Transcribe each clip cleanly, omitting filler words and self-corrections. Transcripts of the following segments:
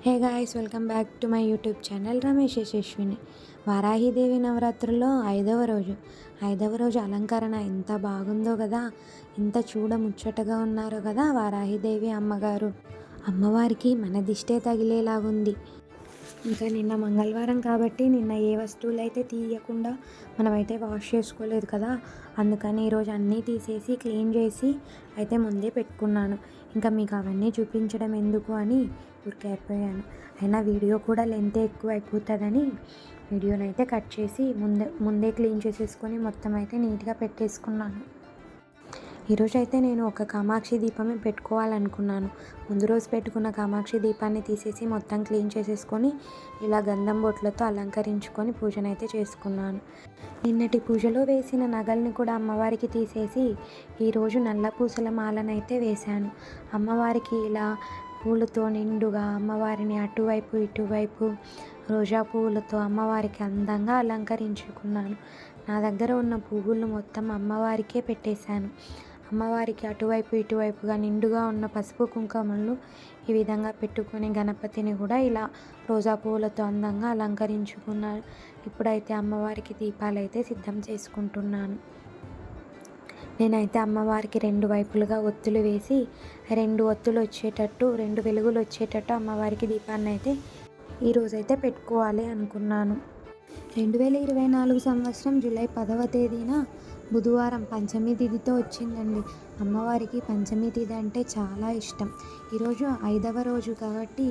Hey guys, welcome back to my YouTube channel Ramesh Yashaswini. Varahidevi నవరాత్రుల్లో ఐదవ రోజు అలంకరణ ఎంత బాగుందో కదా. ఎంత చూడముచ్చటగా ఉన్నారో కదా వారాహిదేవి అమ్మగారు. అమ్మవారికి మన దిష్టే తగిలేలాగుంది. ఇంకా నిన్న మంగళవారం కాబట్టి నిన్న ఏ వస్తువులు అయితే తీయకుండా మనమైతే వాష్ చేసుకోలేదు కదా. అందుకని ఈరోజు అన్నీ తీసేసి క్లీన్ చేసి అయితే ముందే పెట్టుకున్నాను. ఇంకా మీకు అవన్నీ చూపించడం ఎందుకు అని ఊరికే అయిపోయాను. అయినా వీడియో కూడా లెంత్ ఎక్కువ అయిపోతుందని వీడియోనైతే కట్ చేసి ముందే క్లీన్ చేసేసుకొని మొత్తం అయితే నీట్గా పెట్టేసుకున్నాను. ఈరోజు అయితే నేను ఒక కామాక్షి దీపమే పెట్టుకోవాలనుకున్నాను. ముందు రోజు పెట్టుకున్న కామాక్షి దీపాన్ని తీసేసి మొత్తం క్లీన్ చేసేసుకొని ఇలా గంధం బొట్లతో అలంకరించుకొని పూజనైతే చేసుకున్నాను. నిన్నటి పూజలో వేసిన నగల్ని కూడా అమ్మవారికి తీసేసి ఈరోజు నల్ల పూసల మాలనైతే వేశాను. అమ్మవారికి ఇలా పూలతో నిండుగా అమ్మవారిని అటువైపు ఇటువైపు రోజా పువ్వులతో అమ్మవారికి అందంగా అలంకరించుకున్నాను. నా దగ్గర ఉన్న పువ్వులు మొత్తం అమ్మవారికే పెట్టేశాను. అమ్మవారికి అటువైపు ఇటువైపుగా నిండుగా ఉన్న పసుపు కుంకుమలను ఈ విధంగా పెట్టుకొని గణపతిని కూడా ఇలా రోజా పువ్వులతో అందంగా అలంకరించుకున్నాను. ఇప్పుడైతే అమ్మవారికి దీపాలు అయితే సిద్ధం చేసుకుంటున్నాను. నేనైతే అమ్మవారికి 2 వైపులుగా ఒత్తులు వేసి 2 ఒత్తులు వచ్చేటట్టు 2 వెలుగులు వచ్చేటట్టు అమ్మవారికి దీపాన్ని అయితే ఈరోజైతే పెట్టుకోవాలి అనుకున్నాను. 2024 సంవత్సరం జూలై 10వ తేదీన బుధవారం పంచమి తిథితో వచ్చిందండి. అమ్మవారికి పంచమి తిథి అంటే చాలా ఇష్టం. ఈరోజు 5వ రోజు కాబట్టి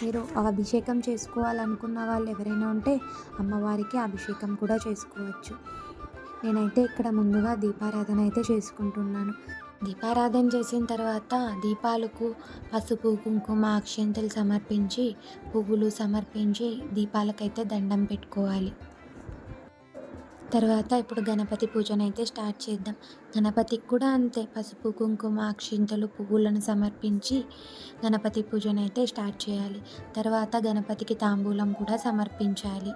మీరు అభిషేకం చేసుకోవాలనుకున్న వాళ్ళు ఎవరైనా ఉంటే అమ్మవారికి అభిషేకం కూడా చేసుకోవచ్చు. నేనైతే ఇక్కడ ముందుగా దీపారాధన అయితే చేసుకుంటున్నాను. దీపారాధన చేసిన తర్వాత దీపాలకు పసుపు కుంకుమ అక్షంతలు సమర్పించి పువ్వులు సమర్పించి దీపాలకైతే దండం పెట్టుకోవాలి. తర్వాత ఇప్పుడు గణపతి పూజనైతే స్టార్ట్ చేద్దాం. గణపతికి కూడా అంతే పసుపు కుంకుమ అక్షింతలు పువ్వులను సమర్పించి గణపతి పూజనైతే స్టార్ట్ చేయాలి. తర్వాత గణపతికి తాంబూలం కూడా సమర్పించాలి.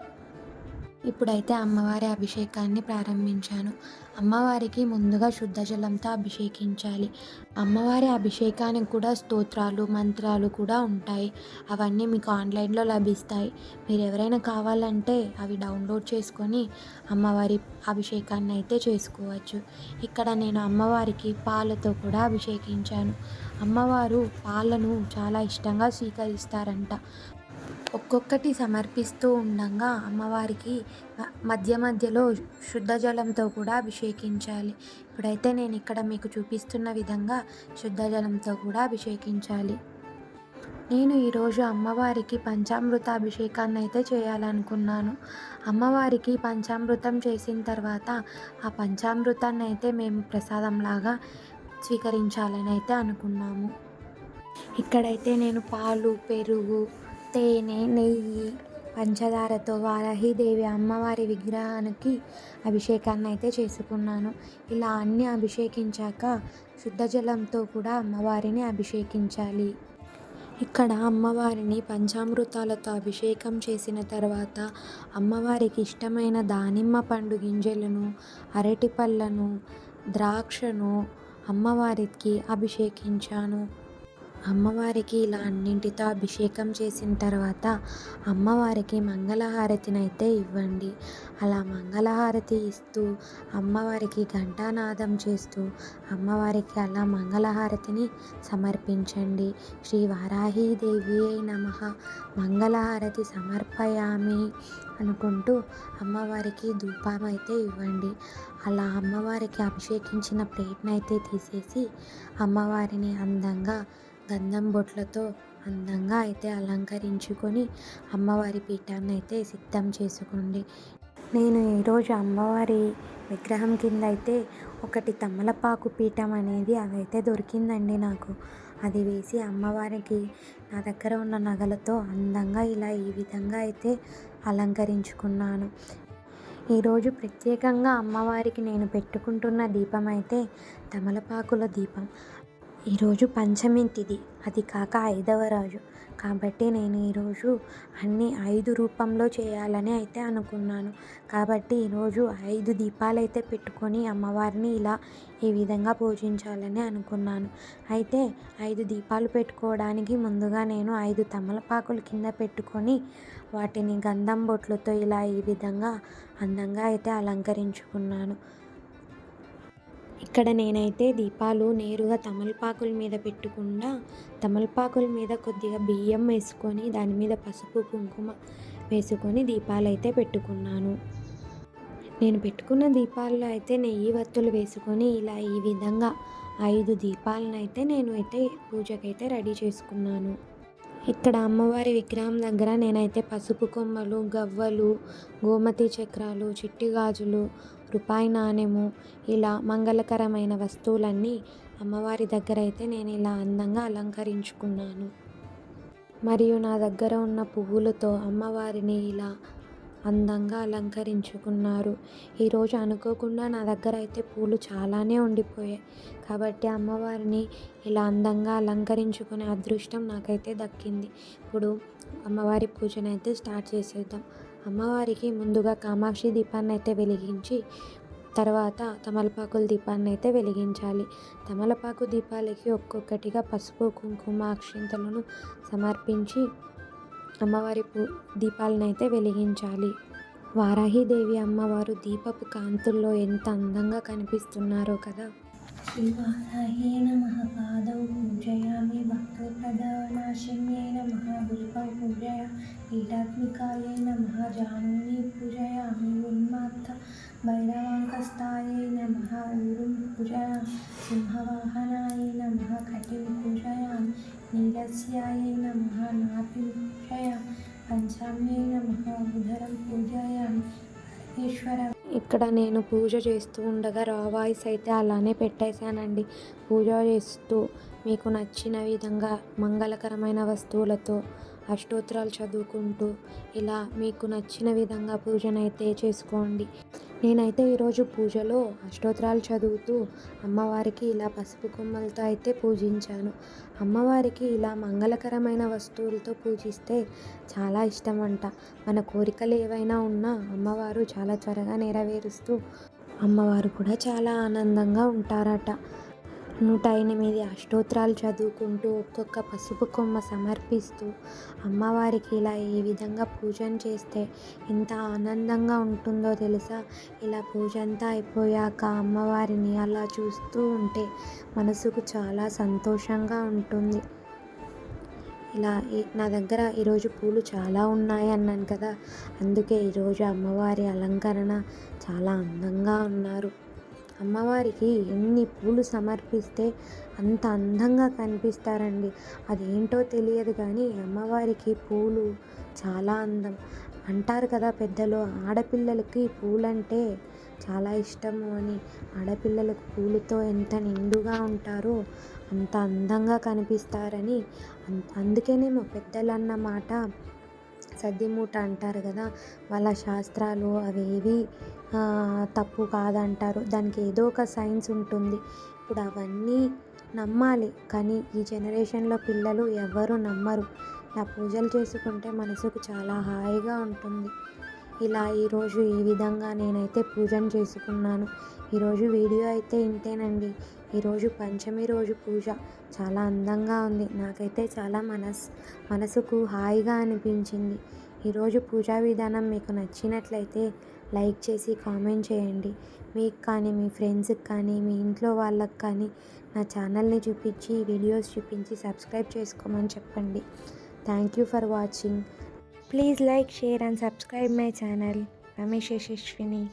ఇప్పుడైతే అమ్మవారి అభిషేకాన్ని ప్రారంభించాను. అమ్మవారికి ముందుగా శుద్ధ జలంతో అభిషేకించాలి. అమ్మవారి అభిషేకానికి కూడా స్తోత్రాలు మంత్రాలు కూడా ఉంటాయి. అవన్నీ మీకు ఆన్లైన్లో లభిస్తాయి. మీరు ఎవరైనా కావాలంటే అవి డౌన్లోడ్ చేసుకొని అమ్మవారి అభిషేకాన్ని అయితే చేసుకోవచ్చు. ఇక్కడ నేను అమ్మవారికి పాలతో కూడా అభిషేకించాను. అమ్మవారు పాలను చాలా ఇష్టంగా స్వీకరిస్తారంట. ఒక్కొక్కటి సమర్పిస్తూ ఉండగా అమ్మవారికి మధ్య మధ్యలో శుద్ధ జలంతో కూడా అభిషేకించాలి. ఇప్పుడైతే నేను ఇక్కడ మీకు చూపిస్తున్న విధంగా శుద్ధ జలంతో కూడా అభిషేకించాలి. నేను ఈరోజు అమ్మవారికి పంచామృత అభిషేకాన్ని అయితే చేయాలనుకున్నాను. అమ్మవారికి పంచామృతం చేసిన తర్వాత ఆ పంచామృతాన్ని అయితే మేము ప్రసాదంలాగా స్వీకరించాలని అయితే అనుకున్నాము. ఇక్కడైతే నేను పాలు పెరుగు తేనె నెయ్యి పంచదారతో వారాహిదేవి అమ్మవారి విగ్రహానికి అభిషేకాన్ని అయితే చేసుకున్నాను. ఇలా అన్నీ అభిషేకించాక శుద్ధ జలంతో కూడా అమ్మవారిని అభిషేకించాలి. ఇక్కడ అమ్మవారిని పంచామృతాలతో అభిషేకం చేసిన తర్వాత అమ్మవారికి ఇష్టమైన దానిమ్మ పండు గింజలను అరటి పళ్ళను ద్రాక్షను అమ్మవారికి అభిషేకించాను. అమ్మవారికి ఇలా అన్నింటితో అభిషేకం చేసిన తర్వాత అమ్మవారికి మంగళహారతిని అయితే ఇవ్వండి. అలా మంగళహారతి ఇస్తూ అమ్మవారికి ఘంటానాదం చేస్తూ అమ్మవారికి అలా మంగళహారతిని సమర్పించండి. శ్రీ వారాహీదేవి నమః మంగళహారతి సమర్పయామి అనుకుంటూ అమ్మవారికి ధూపం అయితే ఇవ్వండి. అలా అమ్మవారికి అభిషేకించిన ప్లేట్ని అయితే తీసేసి అమ్మవారిని అందంగా గంధం బొట్లతో అందంగా అయితే అలంకరించుకొని అమ్మవారి పీఠాన్ని అయితే సిద్ధం చేసుకోండి. నేను ఈరోజు అమ్మవారి విగ్రహం కింద అయితే ఒకటి తమలపాకు పీఠం అనేది అదైతే దొరికిందండి నాకు. అది వేసి అమ్మవారికి నా దగ్గర ఉన్న నగలతో అందంగా ఇలా ఈ విధంగా అయితే అలంకరించుకున్నాను. ఈరోజు ప్రత్యేకంగా అమ్మవారికి నేను పెట్టుకుంటున్న దీపం అయితే తమలపాకుల దీపం. ఈరోజు పంచమి తిథి, అది కాక 5వ రోజు. కాబట్టి నేను ఈరోజు అన్నీ 5 రూపంలో చేయాలని అయితే అనుకున్నాను. కాబట్టి ఈరోజు 5 దీపాలైతే పెట్టుకొని అమ్మవారిని ఈ విధంగా పూజించాలని అనుకున్నాను. అయితే 5 దీపాలు పెట్టుకోవడానికి ముందుగా నేను 5 తమలపాకులు కింద పెట్టుకొని వాటిని గంధం బొట్లతో ఈ విధంగా అందంగా అయితే అలంకరించుకున్నాను. ఇక్కడ నేనైతే దీపాలు నేరుగా తమలపాకుల మీద పెట్టకుండా తమలపాకుల మీద కొద్దిగా బియ్యం వేసుకొని దాని మీద పసుపు కుంకుమ వేసుకొని దీపాలైతే పెట్టుకున్నాను. నేను పెట్టుకున్న దీపాల్లో అయితే నెయ్యి వత్తులు వేసుకొని ఈ విధంగా 5 దీపాలను అయితే పూజకైతే రెడీ చేసుకున్నాను. ఇక్కడ అమ్మవారి విగ్రహం దగ్గర నేనైతే పసుపు కొమ్మలు, గవ్వలు, గోమతి చక్రాలు, చిట్టి గాజులు, రూపాయి నాణెము, మంగళకరమైన వస్తువులన్నీ అమ్మవారి దగ్గర అయితే నేను అందంగా అలంకరించుకున్నాను. మరియు నా దగ్గర ఉన్న పువ్వులతో అమ్మవారిని అందంగా అలంకరించుకున్నారు. ఈరోజు అనుకోకుండా నా దగ్గర అయితే పూలు చాలానే ఉండిపోయాయి. కాబట్టి అమ్మవారిని అందంగా అలంకరించుకునే అదృష్టం నాకైతే దక్కింది. ఇప్పుడు అమ్మవారి పూజను అయితే స్టార్ట్ చేసేద్దాం. అమ్మవారికి ముందుగా కామాక్షి దీపాన్ని అయితే వెలిగించి తర్వాత తమలపాకుల దీపాన్ని అయితే వెలిగించాలి. తమలపాకు దీపాలకి ఒక్కొక్కటిగా పసుపు కుంకుమ అక్షింతలను సమర్పించి అమ్మవారి దీపాలను అయితే వెలిగించాలి. వారాహీదేవి అమ్మవారు దీపపు కాంతుల్లో ఎంత అందంగా కనిపిస్తున్నారో కదా. శ్రీ వారాహ్యై నమః పాదౌ పూజయామి భక్తోపదానాశిన్యై నమః పుష్పౌ పూజయామి పీఠాత్మికాయై నమః జానుని పూజయామి ఉన్మత్త భైరవాంకస్తాయై నమః ఊరుం పూజయామి సింహవాహనాయై నమః కటిం పూజయామి నీరస్యాయై నమః నాభిం పూజయామి పంచామ్యై నమః ఉదరం పూజయామి పరమేశ్వర. ఇక్కడ నేను పూజ చేస్తూ ఉండగా రా వాయిస్ అయితే అలానే పెట్టేశానండి. పూజ చేస్తూ మీకు నచ్చిన విధంగా మంగళకరమైన వస్తువులతో అష్టోత్తరాలు చదువుకుంటూ మీకు నచ్చిన విధంగా పూజనైతే చేసుకోండి. నేనైతే ఈరోజు పూజలో అష్టోత్తరాలు చదువుతూ అమ్మవారికి పసుపు కొమ్మలతో అయితే పూజించాను. అమ్మవారికి మంగళకరమైన వస్తువులతో పూజిస్తే చాలా ఇష్టమంట. మన కోరికలు ఏవైనా ఉన్నా అమ్మవారు చాలా త్వరగా నెరవేరుస్తూ అమ్మవారు కూడా చాలా ఆనందంగా ఉంటారట. 108 అష్టోత్తరాలు చదువుకుంటూ ఒక్కొక్క పసుపు కొమ్మ సమర్పిస్తూ అమ్మవారికి ఈ విధంగా పూజను చేస్తే ఎంత ఆనందంగా ఉంటుందో తెలుసా. పూజ అంతా అయిపోయాక అమ్మవారిని చూస్తూ ఉంటే మనసుకు చాలా సంతోషంగా ఉంటుంది. నా దగ్గర ఈరోజు పూలు చాలా ఉన్నాయి అన్నాను కదా, అందుకే ఈరోజు అమ్మవారి అలంకరణ చాలా అందంగా ఉన్నారు. అమ్మవారికి ఎన్ని పూలు సమర్పిస్తే అంత అందంగా కనిపిస్తారండి. అదేంటో తెలియదు కానీ అమ్మవారికి పూలు చాలా అందం. అంటారు కదా పెద్దలు, ఆడపిల్లలకి పూలంటే చాలా ఇష్టము అని. ఆడపిల్లలకు పూలతో ఎంత నిండుగా ఉంటారో అంత అందంగా కనిపిస్తారని. అందుకేనేమో పెద్దలు అన్నమాట సద్దిమూట అంటారు కదా. వాళ్ళ శాస్త్రాలు అవేవి తప్పు కాదంటారు. దానికి ఏదో ఒక సైన్స్ ఉంటుంది. ఇప్పుడు అవన్నీ నమ్మాలి, కానీ ఈ జనరేషన్లో పిల్లలు ఎవ్వరూ నమ్మరు. పూజలు చేసుకుంటే మనసుకు చాలా హాయిగా ఉంటుంది. ఈరోజు ఈ విధంగా నేనైతే పూజను చేసుకున్నాను. ఈరోజు వీడియో అయితే ఇంతేనండి. ఈరోజు పంచమి రోజు పూజ చాలా అందంగా ఉంది. నాకైతే చాలా మనసుకు హాయిగా అనిపించింది. ఈరోజు పూజా విధానం మీకు నచ్చినట్లయితే లైక్ చేసి కామెంట్ చేయండి. మీకు కానీ, మీ ఫ్రెండ్స్కి కానీ, మీ ఇంట్లో వాళ్ళకి కానీ నా ఛానల్ని చూపించి, వీడియోస్ చూపించి సబ్స్క్రైబ్ చేసుకోమని చెప్పండి. Thank you for watching. Please like, share and subscribe my channel Ramesh Yashaswini.